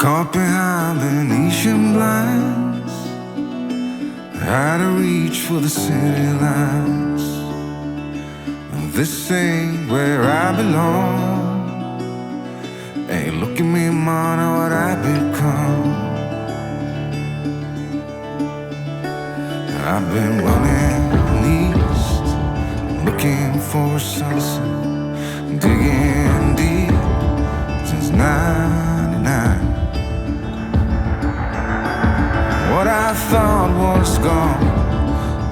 Caught behind Venetian blinds, out of reach for the city lights. This ain't where I belong. Hey, look at me, man, what I've become. I've been running east, looking for a sunset, digging deep since '99. What I thought was gone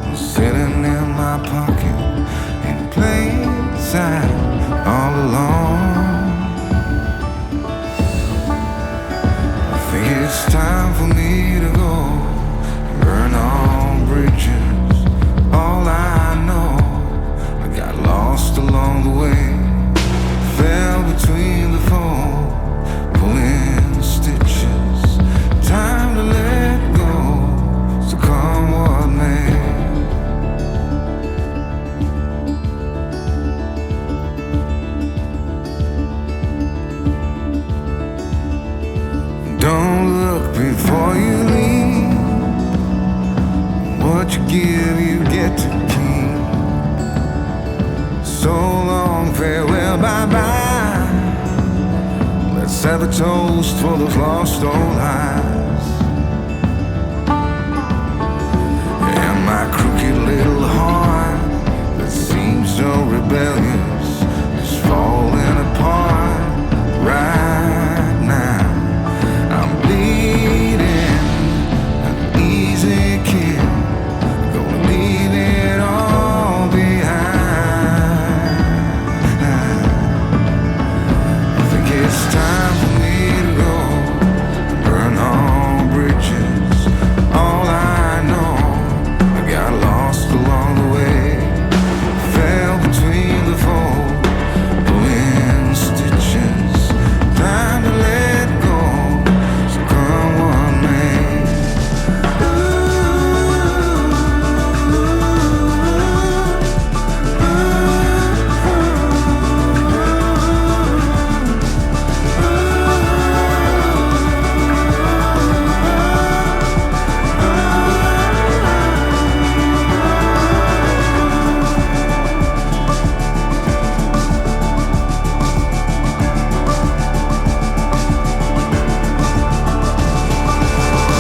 was sitting in my pocket in plain sight all along. I think it's time for me to go and burn all bridges. All I know, I got lost along the way, fell between the foam, pulling stitches. Time to let go, so come what may. Don't look before you leave. What you give, you get to keep. So long, farewell, bye-bye. Let's have a toast for those lost old eyes. And my crooked little heart that seems so rebellious is falling apart right now. I'm bleeding, an easy kid, gonna leave it all behind. I think it's time for me to go, burn all bridges. All I know, I got lost along the way, fell between the fold, pulling stitches. Time to let go, so come what may.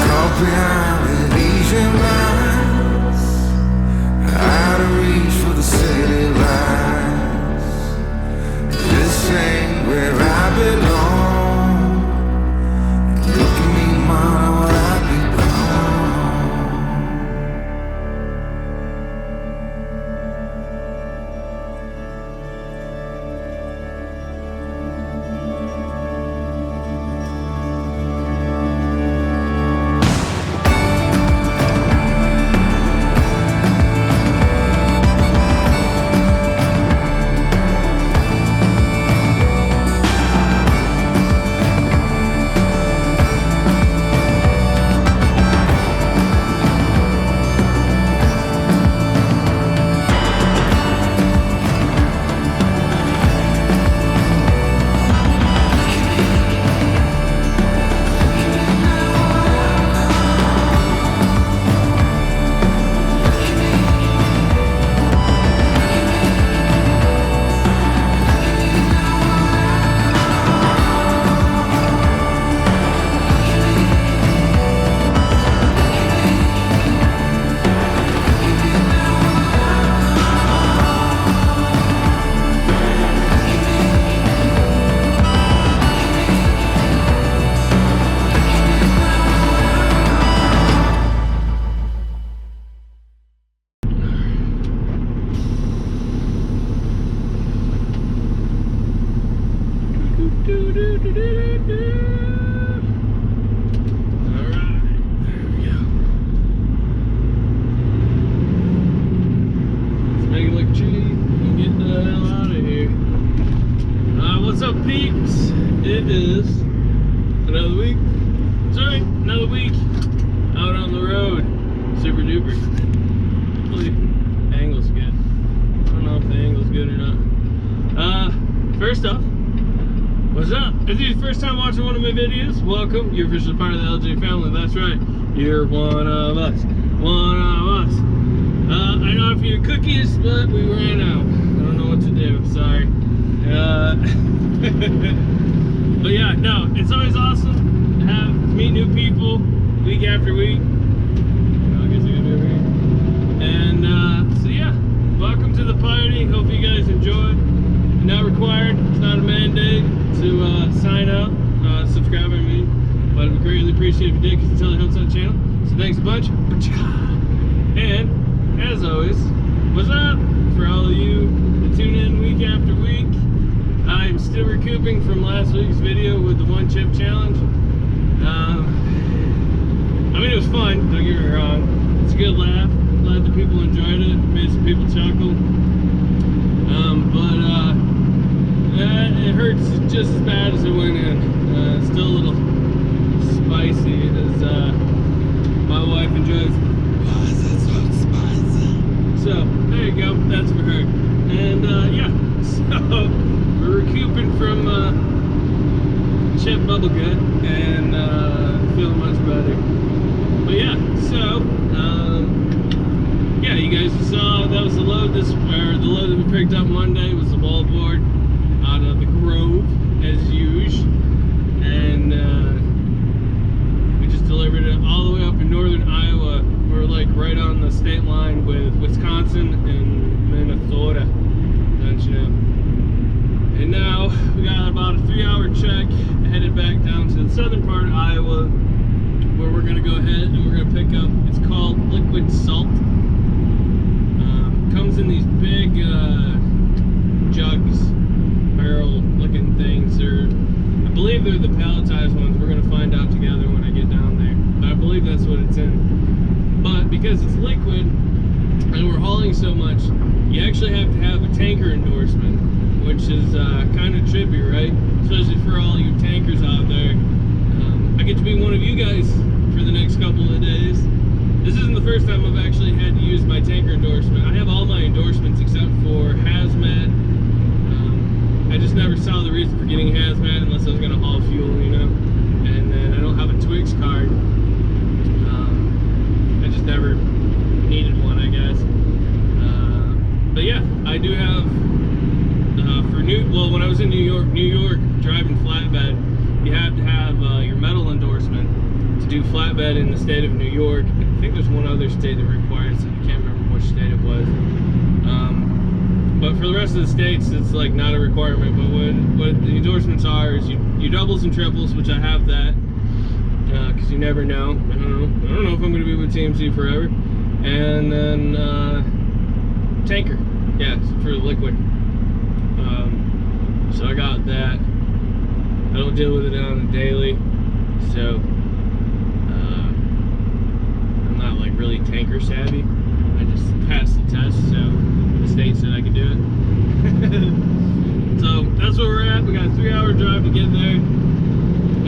Caught behind Venetian blinds, out of reach for the city lights. This ain't where I belong. Look at me, man, what I've become. What's up, peeps? It is another week. Sorry, another week out on the road. Super duper. Hopefully, the angle's good. I don't know if the angle's good or not. First off, What's up? If this is your first time watching one of my videos, welcome. You're officially part of the LJ family. That's right. You're one of us. One of us. I know a few cookies, but we ran out. I don't know what to do. Sorry. But yeah, no, it's always awesome to meet new people week after week. I guess I gotta do it right. And so yeah, welcome to the party. Hope you guys enjoy. Not required. It's not a mandate to sign up, subscribe to me, but I would greatly appreciate if you did, because it totally helps out the channel. So thanks a bunch. And as always, what's up for all of you that tune in week after week? I'm still recouping from last week's video with the 1 chip challenge. I mean, it was fun, don't get me wrong. It's a good laugh. Glad the people enjoyed it. Made some people chuckle. It hurts just as bad as it went in. Still a little spicy, as my wife enjoys. Oh, is that so spicy? So, there you go. That's for her. And, yeah. So, we're recouping from chip bubblegum and feeling much better. But yeah, so, yeah, you guys saw that was the load the load that we picked up Monday was the Wallboard out of the Grove, as usual, and we just delivered it all the way up in northern Iowa. We're like right on the state line with Wisconsin and Minnesota, don't you know? And now we got about a 3-hour check headed back down to the southern part of Iowa, where we're gonna go ahead and we're gonna pick up, it's called liquid salt. Comes in these big jugs, barrel looking things. I believe they're the palletized ones. We're gonna find out together when I get down there, but I believe that's what it's in. But because it's liquid and we're hauling so much, you actually have to have a tanker endorsement, which is kind of trippy, right? Especially for all you tankers out there. I get to be one of you guys for the next couple of days. This isn't the first time I've actually had to use my tanker endorsement. I have all my endorsements except for hazmat. I just never saw the reason for getting hazmat unless I was going to haul fuel, you know. And then I don't have a Twix card. I just never needed one, I guess. But yeah, I do have when I was in New York, driving flatbed, you have to have your metal endorsement to do flatbed in the state of New York. I think there's one other state that requires it. I can't remember which state it was. But for the rest of the states, it's like not a requirement. But what the endorsements are is you doubles and triples, which I have that, because you never know. I don't know if I'm going to be with TMC forever. And then tanker, yeah, for the liquid. So I got that. I don't deal with it on a daily, so I'm not like really tanker savvy. I just passed the test, so the state said I could do it. So that's where we're at. We got a 3-hour drive to get there,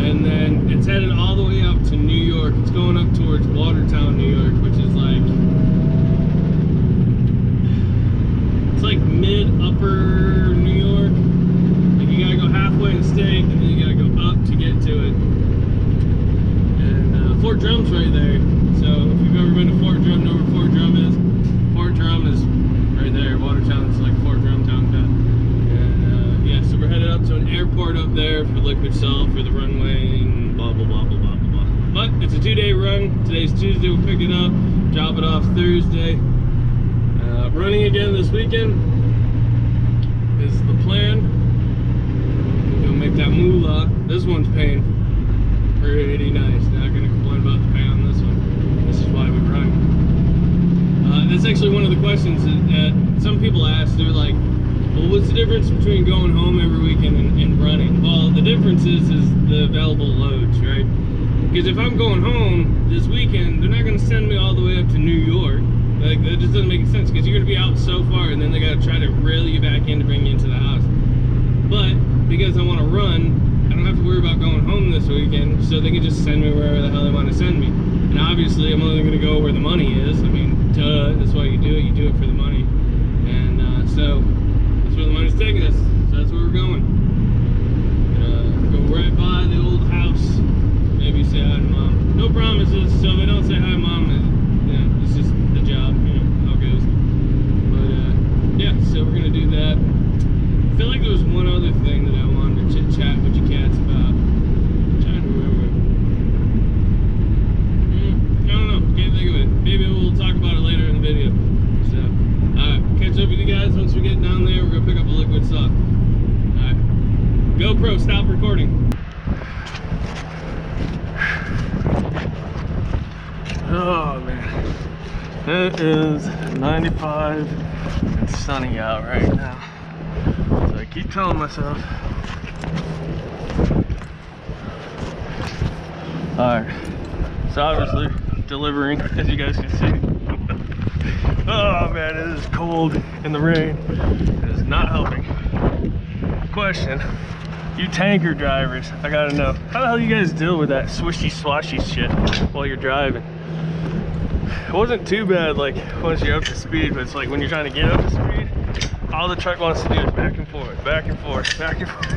and then it's headed all the way up to New York. It's going up towards Watertown, New York, which is like mid-upper New York. Like you gotta go halfway in the state, and then you gotta go up to get to it. And Fort Drum's right there. So if you've ever been to Fort Drum, know where Fort Drum is. Fort Drum is right there. Watertown's like Fort Drum town. And yeah, so we're headed up to an airport up there for liquid salt for the runway and blah blah blah blah blah blah. But it's a 2-day run. Today's Tuesday. We'll pick it up, drop it off Thursday. Running again this weekend is the plan. We're gonna make that moolah. This one's paying pretty nice. Not gonna complain about the pay on this one. This is why we run. That's actually one of the questions that some people ask. They're like, well, what's the difference between going home every weekend and running? Well, the difference is the available loads, right? Because if I'm going home this weekend, they're not gonna send me all the way up to New York. Like, that just doesn't make sense, because you're going to be out so far, and then they got to try to reel you back in to bring you into the house. But because I want to run, I don't have to worry about going home this weekend, so they can just send me wherever the hell they want to send me. And obviously, I'm only going to go where the money is. I mean, duh, that's why you do it for the money. And so, that's where the money's taking us. So that's where we're going. once we get down there, we're gonna pick up a liquid suck. Alright. GoPro, stop recording. Oh man. It is 95 and sunny out right now. So I keep telling myself. Alright. So obviously delivering, as you guys can see. Oh man, it is cold in the rain. It is not helping. Question, you tanker drivers, I gotta know, how the hell do you guys deal with that swishy swashy shit while you're driving? It wasn't too bad like once you're up to speed, but it's like when you're trying to get up to speed, all the truck wants to do is back and forth, back and forth, back and forth.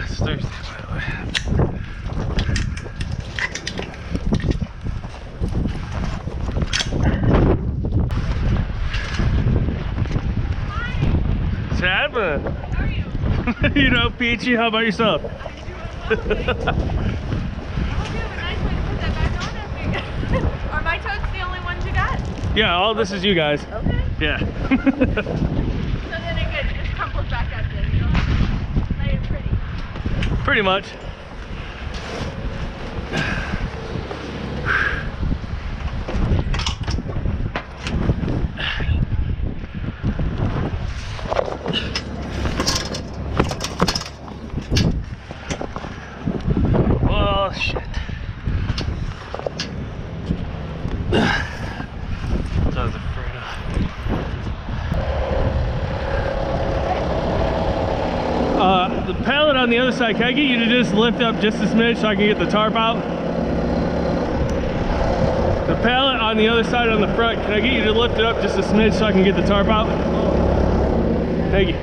It's Thursday, by the way. What's happening? How are you? You know, Peachy, how about yourself? Are my totes the only ones you got? Yeah, all this is you guys. Okay. Yeah. So then it just crumbles back up then, you know? Nice and pretty. Pretty much. Well, shit. That's what I was afraid of. The pallet on the other side, can I get you to just lift up just a smidge so I can get the tarp out? The pallet on the other side on the front, can I get you to lift it up just a smidge so I can get the tarp out? Thank you.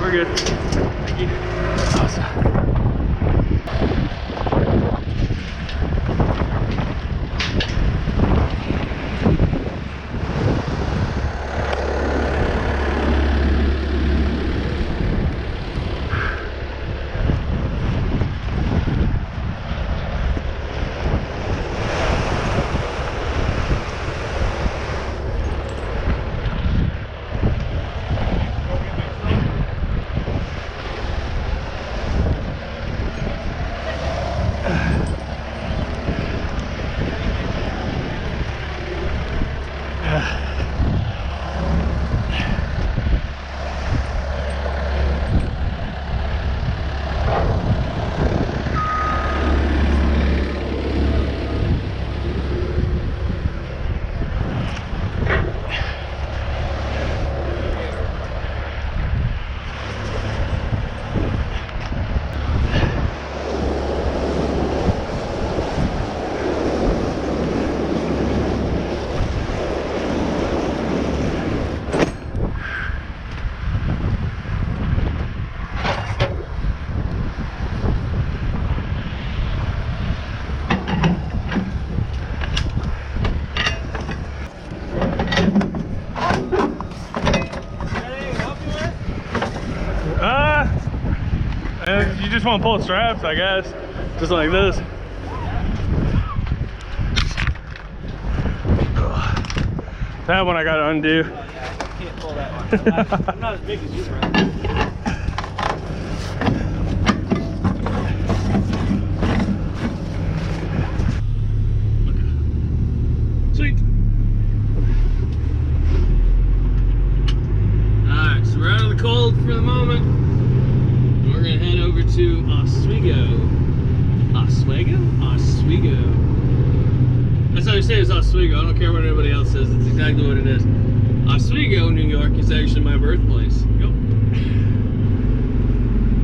We're good. Thank you. Awesome. you just want to pull straps, I guess. Just like this. That one I gotta undo. Yeah, I can't pull that one. I'm not as big as you, bro. Sweet. Alright, so we're out of the cold for the moment. We're gonna head over to Oswego. Oswego. That's how you say it's Oswego. I don't care what anybody else says. It's exactly what it is. Oswego, New York is actually my birthplace. Yep.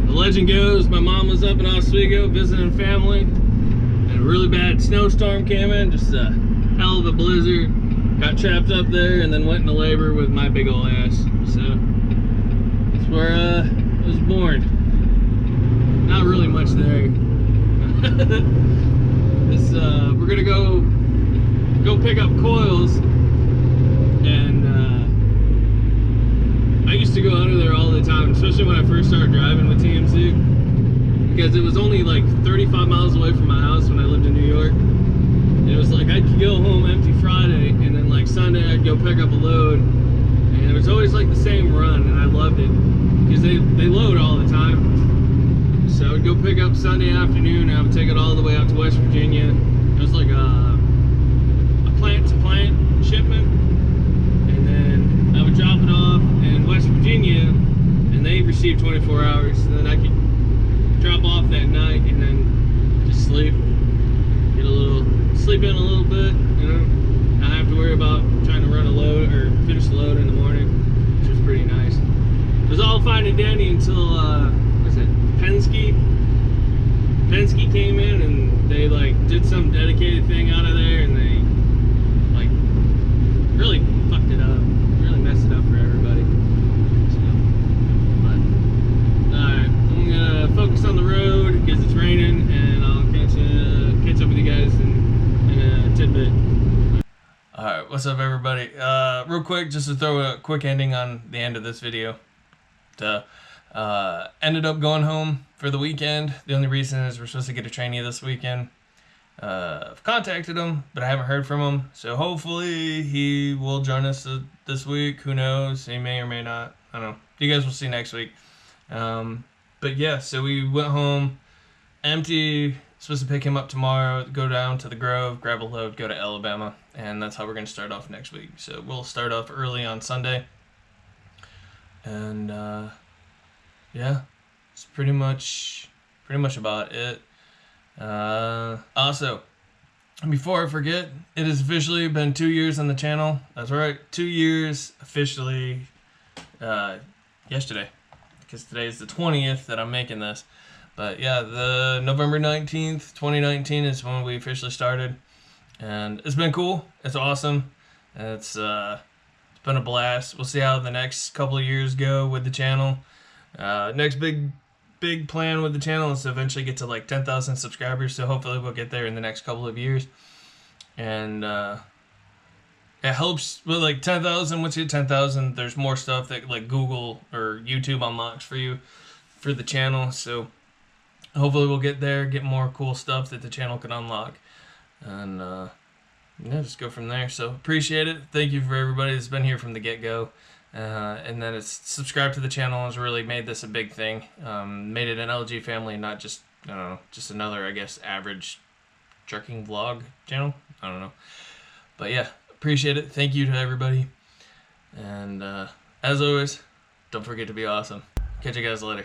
The legend goes, my mom was up in Oswego visiting family, and a really bad snowstorm came in, just a hell of a blizzard. Got trapped up there and then went into labor with my big ol' ass. So that's where I was born. Not really much there. We're gonna go pick up Coils, and I used to go under there all the time, especially when I first started driving with TMC, because it was only like 35 miles away from my house when I lived in New York. And it was like I could go home empty Friday, and then like Sunday I'd go pick up a load, and it was always like the same run, and I loved it because they load all the time. So I would go pick up Sunday afternoon, and I would take it all the way out to West Virginia. It was like a plant-to-plant shipment, and then I would drop it off in West Virginia, and they received 24 hours, and then I could drop off that night, and then just sleep in a little bit, you know, not have to worry about trying to run a load or finish the load in the morning, which was pretty nice. It was all fine and dandy until Penske came in, and they like did some dedicated thing out of there, and they like really fucked it up, really messed it up for everybody. So, but alright, I'm gonna focus on the road because it's raining, and I'll catch up with you guys in a tidbit. Alright, what's up everybody? Real quick, just to throw a quick ending on the end of this video. Ended up going home for the weekend. The only reason is we're supposed to get a trainee this weekend. I've contacted him, but I haven't heard from him. So hopefully he will join us this week. Who knows? He may or may not. I don't know. You guys will see next week. But yeah, so we went home empty. Supposed to pick him up tomorrow, go down to the Grove, grab a load, go to Alabama. And that's how we're going to start off next week. So we'll start off early on Sunday. And yeah, it's pretty much about it. Also, before I forget, it has officially been 2 years on the channel. That's right, 2 years officially yesterday, because today is the 20th that I'm making this. But yeah, the November 19th, 2019 is when we officially started, and it's been cool. It's awesome. It's been a blast. We'll see how the next couple of years go with the channel. Next big plan with the channel is to eventually get to like 10,000 subscribers, so hopefully we'll get there in the next couple of years. And it helps with like 10,000. Once you hit 10,000, there's more stuff that like Google or YouTube unlocks for you for the channel. So hopefully we'll get there, get more cool stuff that the channel can unlock, and yeah, just go from there. So appreciate it. Thank you for everybody that's been here from the get-go. And then it's subscribed to the channel has really made this a big thing. Made it an LG family, not just, I don't know, just another, I guess, average jerking vlog channel. I don't know. But yeah, appreciate it. Thank you to everybody. And as always, don't forget to be awesome. Catch you guys later.